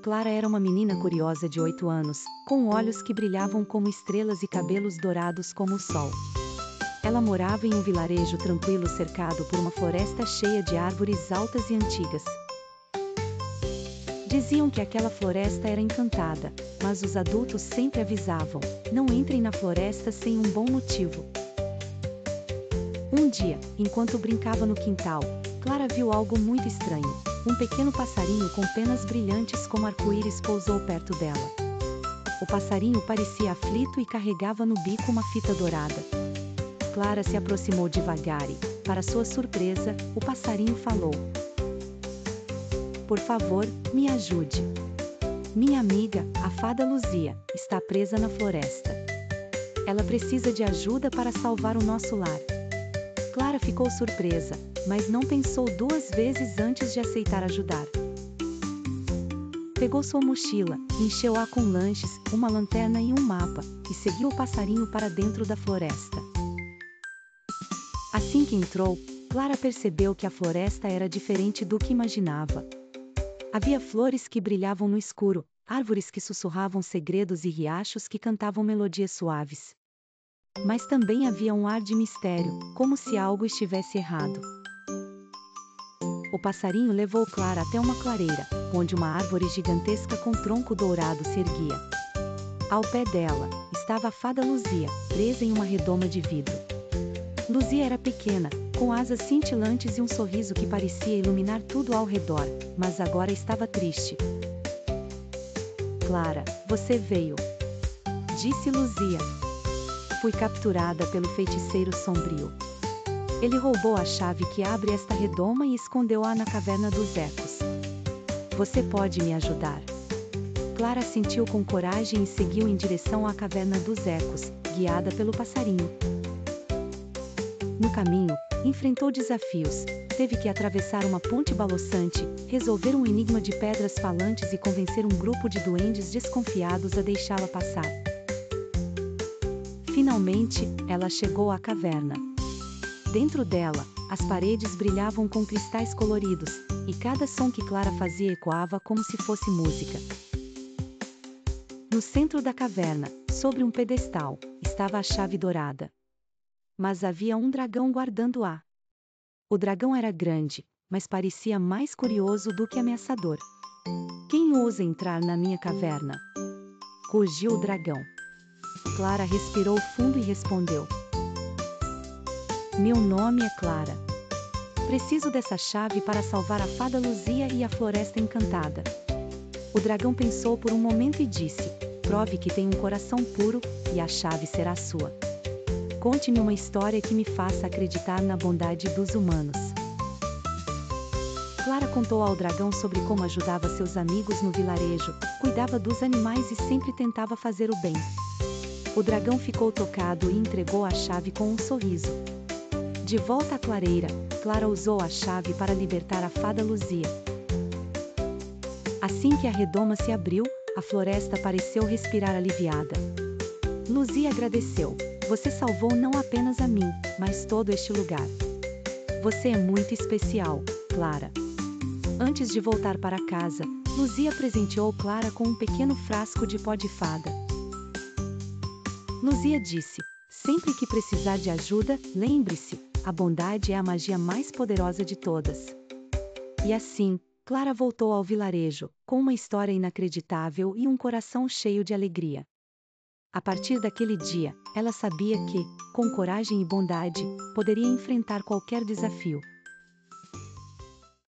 Clara era uma menina curiosa de 8 anos, com olhos que brilhavam como estrelas e cabelos dourados como o sol. Ela morava em um vilarejo tranquilo cercado por uma floresta cheia de árvores altas e antigas. Diziam que aquela floresta era encantada, mas os adultos sempre avisavam: não entrem na floresta sem um bom motivo. Um dia, enquanto brincava no quintal, Clara viu algo muito estranho. Um pequeno passarinho com penas brilhantes como arco-íris pousou perto dela. O passarinho parecia aflito e carregava no bico uma fita dourada. Clara se aproximou devagar e, para sua surpresa, o passarinho falou: "Por favor, me ajude. Minha amiga, a fada Luzia, está presa na floresta. Ela precisa de ajuda para salvar o nosso lar." Clara ficou surpresa, mas não pensou duas vezes antes de aceitar ajudar. Pegou sua mochila, encheu-a com lanches, uma lanterna e um mapa, e seguiu o passarinho para dentro da floresta. Assim que entrou, Clara percebeu que a floresta era diferente do que imaginava. Havia flores que brilhavam no escuro, árvores que sussurravam segredos e riachos que cantavam melodias suaves. Mas também havia um ar de mistério, como se algo estivesse errado. O passarinho levou Clara até uma clareira, onde uma árvore gigantesca com tronco dourado se erguia. Ao pé dela, estava a fada Luzia, presa em uma redoma de vidro. Luzia era pequena, com asas cintilantes e um sorriso que parecia iluminar tudo ao redor, mas agora estava triste. "Clara, você veio", disse Luzia. "Fui capturada pelo feiticeiro sombrio. Ele roubou a chave que abre esta redoma e escondeu-a na caverna dos ecos. Você pode me ajudar?" Clara assentiu com coragem e seguiu em direção à caverna dos ecos, guiada pelo passarinho. No caminho, enfrentou desafios. Teve que atravessar uma ponte balançante, resolver um enigma de pedras falantes e convencer um grupo de duendes desconfiados a deixá-la passar. Finalmente, ela chegou à caverna. Dentro dela, as paredes brilhavam com cristais coloridos, e cada som que Clara fazia ecoava como se fosse música. No centro da caverna, sobre um pedestal, estava a chave dourada. Mas havia um dragão guardando-a. O dragão era grande, mas parecia mais curioso do que ameaçador. "Quem ousa entrar na minha caverna?" rugiu o dragão. Clara respirou fundo e respondeu: "Meu nome é Clara. Preciso dessa chave para salvar a fada Luzia e a floresta encantada." O dragão pensou por um momento e disse: "Prove que tem um coração puro, e a chave será sua. Conte-me uma história que me faça acreditar na bondade dos humanos." Clara contou ao dragão sobre como ajudava seus amigos no vilarejo, cuidava dos animais e sempre tentava fazer o bem. O dragão ficou tocado e entregou a chave com um sorriso. De volta à clareira, Clara usou a chave para libertar a fada Luzia. Assim que a redoma se abriu, a floresta pareceu respirar aliviada. Luzia agradeceu: "Você salvou não apenas a mim, mas todo este lugar. Você é muito especial, Clara." Antes de voltar para casa, Luzia presenteou Clara com um pequeno frasco de pó de fada. Luzia disse: "Sempre que precisar de ajuda, lembre-se, a bondade é a magia mais poderosa de todas." E assim, Clara voltou ao vilarejo, com uma história inacreditável e um coração cheio de alegria. A partir daquele dia, ela sabia que, com coragem e bondade, poderia enfrentar qualquer desafio.